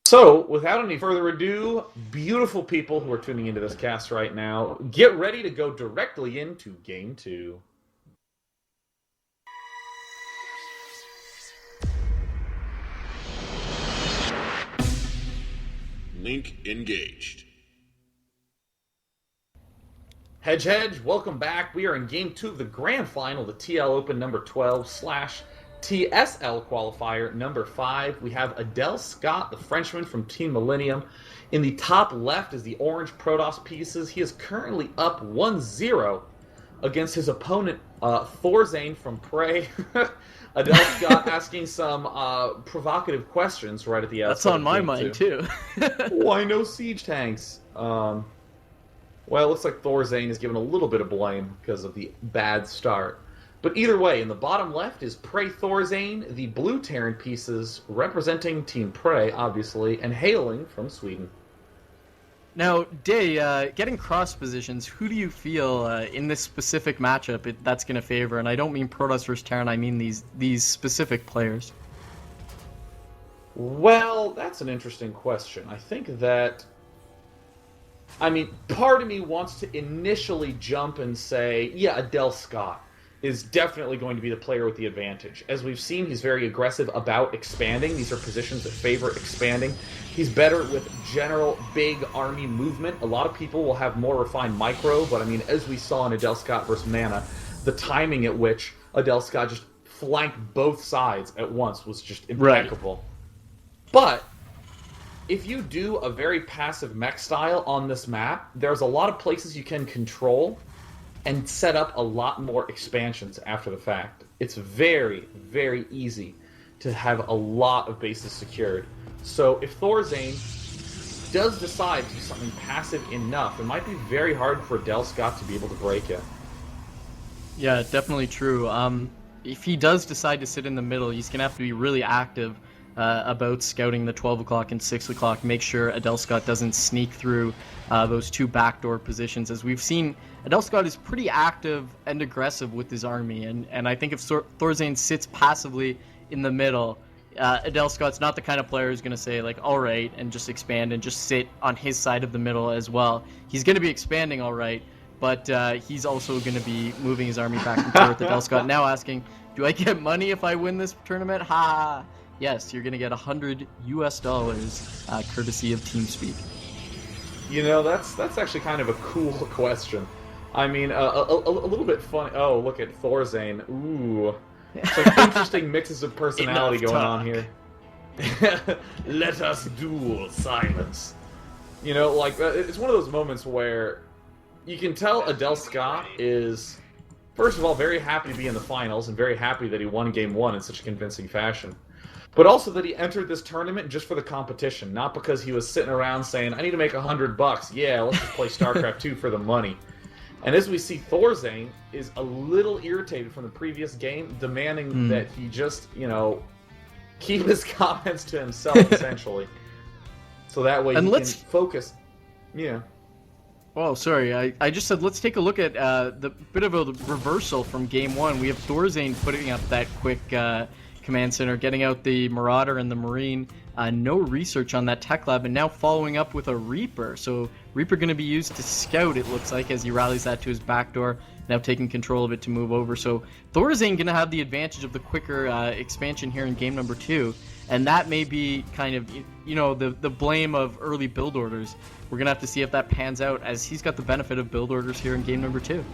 So, without any further ado, beautiful people who are tuning into this cast right now, get ready to go directly into Game 2. Link engaged. Hedge, welcome back. We are in Game 2 of the Grand Final, the TL Open number 12 / TSL qualifier number 5. We have Adelscott, the Frenchman from Team Millennium. In the top left is the orange Protoss pieces. He is currently up 1-0 against his opponent, ThorZaIN from Prae. Adelscott asking some provocative questions right at the outset. That's on my mind, too. Why no siege tanks? Well, it looks like ThorZaIN is given a little bit of blame because of the bad start. But either way, in the bottom left is Prae.ThorZaIN, the blue Terran pieces representing Team Prae, obviously, and hailing from Sweden. Now, Day, getting cross positions, who do you feel in this specific matchup that's going to favor? And I don't mean Protoss versus Terran, I mean these specific players. Well, that's an interesting question. I think that... part of me wants to initially jump and say, yeah, Adelscott is definitely going to be the player with the advantage. As we've seen, he's very aggressive about expanding. These are positions that favor expanding. He's better with general big army movement. A lot of people will have more refined micro, but as we saw in Adelscott versus Mana, the timing at which Adelscott just flanked both sides at once was just impeccable. Right. But if you do a very passive mech style on this map, there's a lot of places you can control and set up a lot more expansions after the fact. It's very, very easy to have a lot of bases secured. So if ThorZaIN does decide to do something passive enough, it might be very hard for Adelscott to be able to break it. Yeah, definitely true. If he does decide to sit in the middle, he's going to have to be really active about scouting the 12 o'clock and 6 o'clock, make sure Adelscott doesn't sneak through those two backdoor positions. As we've seen, Adelscott is pretty active and aggressive with his army, and I think if ThorZaIN sits passively in the middle, Adelscott's not the kind of player who's going to say, like, all right, and just expand and just sit on his side of the middle as well. He's going to be expanding all right, but he's also going to be moving his army back and forth. Adelscott now asking, do I get money if I win this tournament? Ha! Yes, you're going to get $100 courtesy of TeamSpeak. That's actually kind of a cool question. A little bit funny. Oh, look at ThorZaIN. Ooh. It's like interesting mixes of personality going on here. Let us duel. Silence. It's one of those moments where you can tell Adelscott is, first of all, very happy to be in the finals and very happy that he won Game 1 in such a convincing fashion. But also that he entered this tournament just for the competition, not because he was sitting around saying, I need to make $100. Yeah, let's just play StarCraft 2 for the money. And as we see, ThorZaIN is a little irritated from the previous game, demanding that he just, keep his comments to himself, essentially. So that way he can focus. Yeah. Oh, sorry. I just said let's take a look at the bit of a reversal from Game 1. We have ThorZaIN putting up that quick command center, getting out the Marauder and the Marine. No research on that tech lab, and now following up with a Reaper. So Reaper going to be used to scout, it looks like, as he rallies that to his backdoor, now taking control of it to move over. So ThorZaIN going to have the advantage of the quicker expansion here in game number 2, and that may be kind of, the blame of early build orders. We're going to have to see if that pans out, as he's got the benefit of build orders here in game number 2.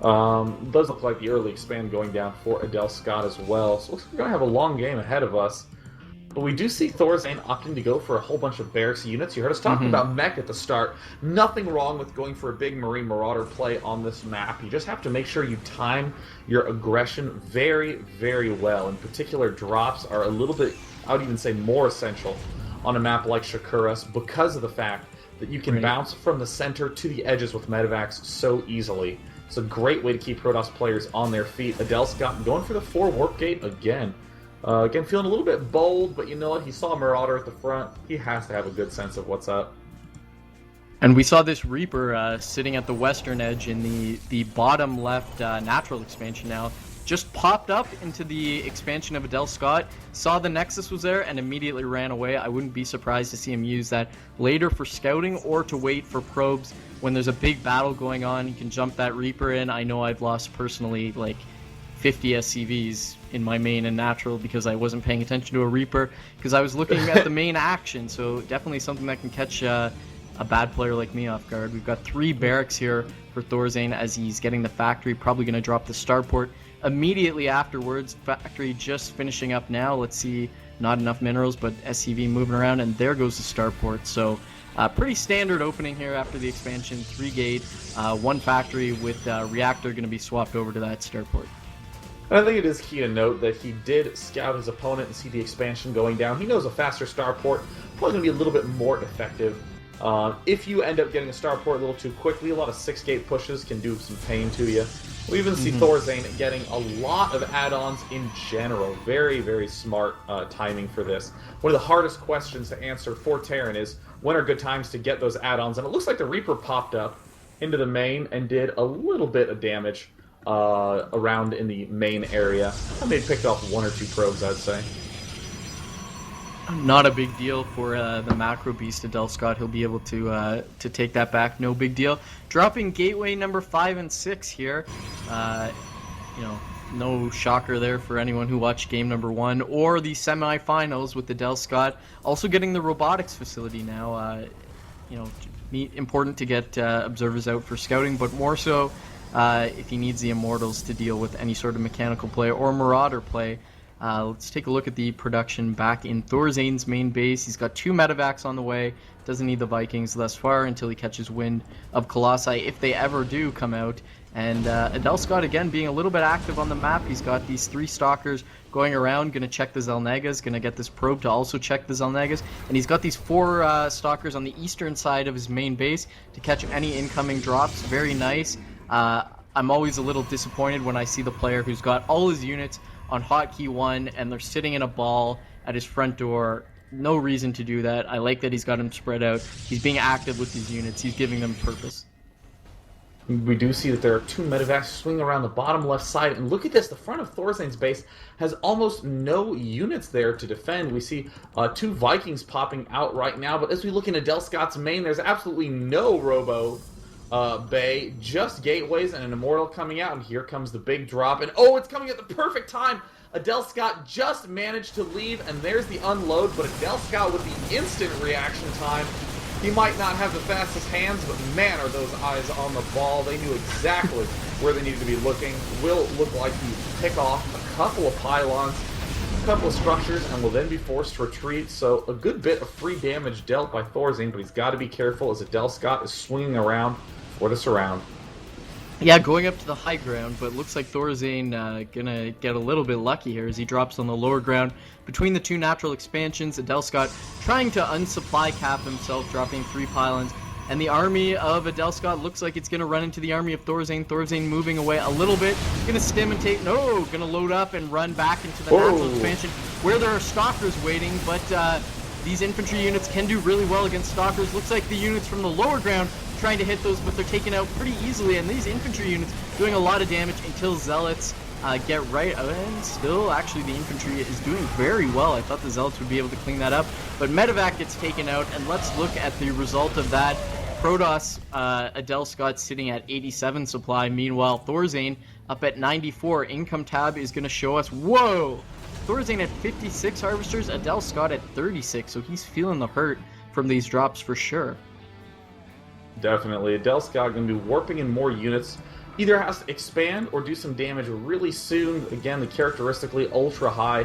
Does look like the early expand going down for Adelscott as well. So looks like we're going to have a long game ahead of us. But we do see ThorZaIN opting to go for a whole bunch of barracks units. You heard us talking about mech at the start. Nothing wrong with going for a big Marine Marauder play on this map. You just have to make sure you time your aggression very, very well. In particular, drops are a little bit, I would even say more essential on a map like Shakuras because of the fact that you can bounce from the center to the edges with medevacs so easily. It's a great way to keep Protoss players on their feet. Adelscott going for the 4 warp gate again. Again, feeling a little bit bold, but you know what? He saw Marauder at the front. He has to have a good sense of what's up. And we saw this Reaper sitting at the western edge in the bottom left natural expansion now, just popped up into the expansion of Adelscott, saw the Nexus was there, and immediately ran away. I wouldn't be surprised to see him use that later for scouting or to wait for probes when there's a big battle going on. He can jump that Reaper in. I know I've lost personally like 50 SCVs in my main and natural because I wasn't paying attention to a Reaper because I was looking at the main action. So definitely something that can catch a bad player like me off guard. We've got 3 barracks here for ThorZaIN as he's getting the factory, probably going to drop the starport immediately afterwards. Factory just finishing up now. Let's see, not enough minerals, but SCV moving around, and there goes the starport. So pretty standard opening here after the expansion. 3 gate, 1 factory with reactor going to be swapped over to that starport. And I think it is key to note that he did scout his opponent and see the expansion going down. He knows a faster starport probably going to be a little bit more effective. If you end up getting a starport a little too quickly, a lot of 6-gate pushes can do some pain to you. We even see ThorZaIN getting a lot of add-ons in general. Very, very smart timing for this. One of the hardest questions to answer for Terran is, when are good times to get those add-ons? And it looks like the Reaper popped up into the main and did a little bit of damage around in the main area. I may have picked off 1 or 2 probes, I'd say. Not a big deal for the macro beast Adelscott. He'll be able to take that back. No big deal. Dropping gateway number 5 and 6 here. No shocker there for anyone who watched game number 1 or the semifinals with Adelscott. Also getting the robotics facility now. Important to get observers out for scouting, but more so if he needs the immortals to deal with any sort of mechanical play or marauder play. Let's take a look at the production back in ThorZaIN's main base. He's got 2 medevacs on the way. Doesn't need the Vikings thus far until he catches wind of Colossi, if they ever do come out. And Adelscott, again, being a little bit active on the map. He's got these 3 stalkers going around, going to check the Xel'Negas, going to get this probe to also check the Xel'Negas. And he's got these 4 stalkers on the eastern side of his main base to catch any incoming drops. Very nice. I'm always a little disappointed when I see the player who's got all his units on hotkey 1 and they're sitting in a ball at his front door. No reason to do that. I like that he's got them spread out. He's being active with his units. He's giving them purpose. We do see that there are 2 medevacs swinging around the bottom left side. And look at this. The front of ThorZaIN's base has almost no units there to defend. We see 2 Vikings popping out right now. But as we look in Adelscott's main, there's absolutely no robo bay, just gateways and an immortal coming out, and here comes the big drop, and oh, it's coming at the perfect time. Adelscott just managed to leave, and there's the unload, but Adelscott with the instant reaction time. He might not have the fastest hands, but man, are those eyes on the ball. They knew exactly where they needed to be looking. Will look like he pick off a couple of pylons, a couple of structures, and will then be forced to retreat. So a good bit of free damage dealt by ThorZaIN, but he's got to be careful as Adelscott is swinging around for the surround. Yeah, going up to the high ground, but looks like ThorZaIN gonna get a little bit lucky here as he drops on the lower ground between the 2 natural expansions. Adelscott trying to unsupply cap himself, dropping 3 pylons, and the army of Adelscott looks like it's gonna run into the army of ThorZaIN. ThorZaIN moving away a little bit, gonna stim and take, no, gonna load up and run back into the natural expansion where there are stalkers waiting, but these infantry units can do really well against stalkers. Looks like the units from the lower ground trying to hit those, but they're taken out pretty easily, and these infantry units doing a lot of damage until Zealots get right, and still, actually, the infantry is doing very well. I thought the Zealots would be able to clean that up, but Medevac gets taken out, and let's look at the result of that. Protoss, Adelscott sitting at 87 supply, meanwhile, ThorZaIN up at 94. Income tab is going to show us, whoa! ThorZaIN at 56 harvesters, Adelscott at 36, so he's feeling the hurt from these drops for sure. Definitely. Adelscott going to be warping in more units. Either has to expand or do some damage really soon. Again, the characteristically ultra-high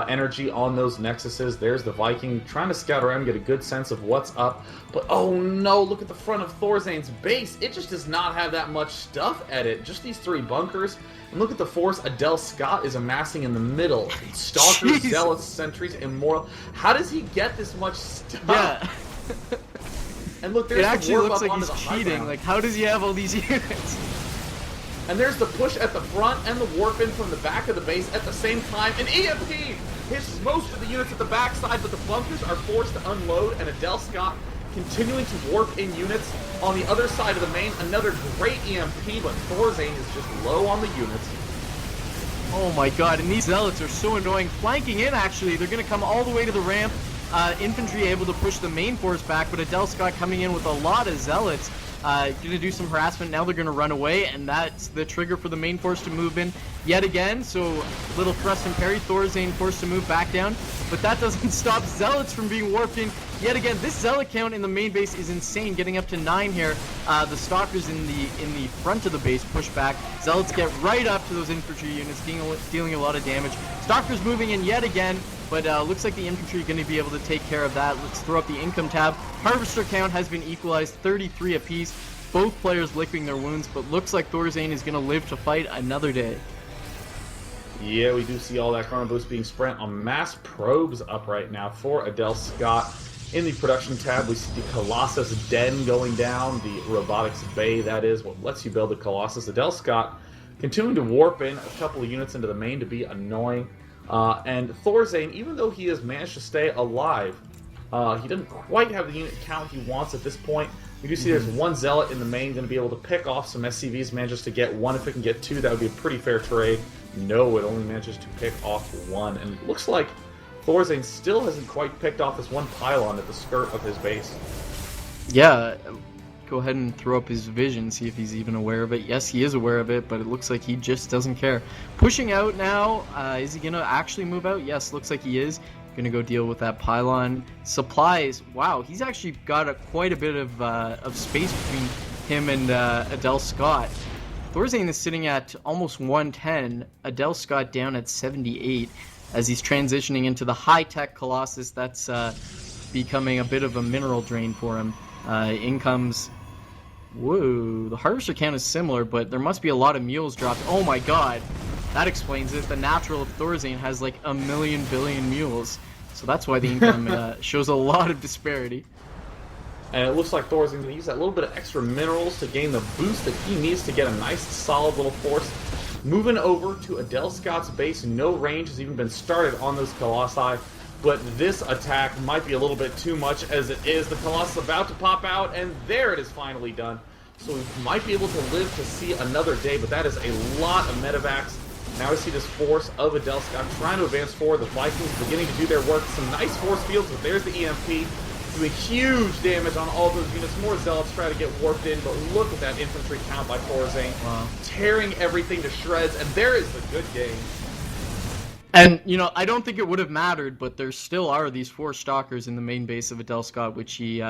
energy on those Nexuses. There's the Viking trying to scout around and get a good sense of what's up. But oh no, look at the front of ThorZaIN's base. It just does not have that much stuff at it. Just these 3 bunkers. And look at the force Adelscott is amassing in the middle. Stalkers, Zealots, Sentries, Immortal. How does he get this much stuff? Yeah. And look, there's it actually warp looks up like he's cheating. Like, how does he have all these units? And there's the push at the front and the warp in from the back of the base at the same time. And EMP hits most of the units at the backside, but the bunkers are forced to unload, and Adelscott continuing to warp in units on the other side of the main. Another great EMP, but ThorZaIN is just low on the units. Oh my god, and these zealots are so annoying. Flanking in, actually. They're going to come all the way to the ramp. Infantry able to push the main force back, but Adelscott coming in with a lot of zealots. Going to do some harassment. Now they're going to run away, and that's the trigger for the main force to move in yet again. So, little thrust and parry. ThorZaIN forced to move back down, but that doesn't stop zealots from being warped in yet again. This zealot count in the main base is insane, getting up to 9 here. The stalkers in the front of the base push back. Zealots get right up to those infantry units, dealing a lot of damage. Stalkers moving in yet again, but looks like the infantry are going to be able to take care of that. Let's throw up the income tab. Harvester count has been equalized, 33 apiece. Both players licking their wounds, but looks like ThorZaIN is going to live to fight another day. Yeah, we do see all that chrono boost being spent on mass probes up right now for Adelscott. In the production tab, we see the Colossus Den going down, the robotics bay, that is, what lets you build the Colossus. Adelscott continuing to warp in a couple of units into the main to be annoying. And ThorZaIN, even though he has managed to stay alive, he doesn't quite have the unit count he wants at this point. We do see there's one Zealot in the main going to be able to pick off some SCVs, manages to get one. If it can get 2, that would be a pretty fair trade. No, it only manages to pick off 1. And it looks like ThorZaIN still hasn't quite picked off this one pylon at the skirt of his base. Yeah, go ahead and throw up his vision, see if he's even aware of it. Yes, he is aware of it, but it looks like he just doesn't care. Pushing out now, is he going to actually move out? Yes, looks like he is. Going to go deal with that pylon. Supplies, wow, he's actually got quite a bit of space between him and Adelscott. ThorZaIN is sitting at almost 110, Adelscott down at 78, as he's transitioning into the high-tech Colossus. That's becoming a bit of a mineral drain for him. In comes... Whoa, the harvester count is similar, but there must be a lot of mules dropped. Oh my god, that explains it. The natural of ThorZaIN has like a million billion mules, so that's why the income shows a lot of disparity. And it looks like ThorZaIN's going to use that little bit of extra minerals to gain the boost that he needs to get a nice, solid little force. Moving over to Adelscott's base, no range has even been started on those Colossi, but this attack might be a little bit too much as it is. The Colossus about to pop out, and there it is finally done. So we might be able to live to see another day, but that is a lot of medevacs. Now we see this force of Adelscott trying to advance forward. The Vikings beginning to do their work. Some nice force fields, but there's the EMP. Doing huge damage on all those units. More Zealots try to get warped in, but look at that infantry count by ThorZaIN. Wow. Tearing everything to shreds, and there is the good game. And, you know, I don't think it would have mattered, but there still are these 4 stalkers in the main base of Adelscott, which he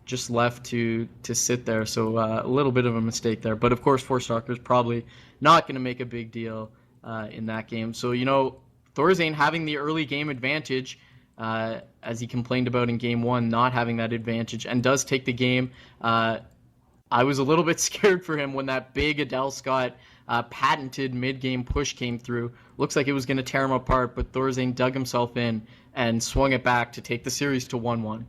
just left to sit there. So a little bit of a mistake there. But, of course, 4 stalkers probably not going to make a big deal in that game. So, you know, ThorZaIN having the early game advantage, as he complained about in Game 1, not having that advantage, and does take the game. I was a little bit scared for him when that big Adelscott patented mid-game push came through. Looks like it was going to tear him apart, but ThorZaIN dug himself in and swung it back to take the series to 1-1.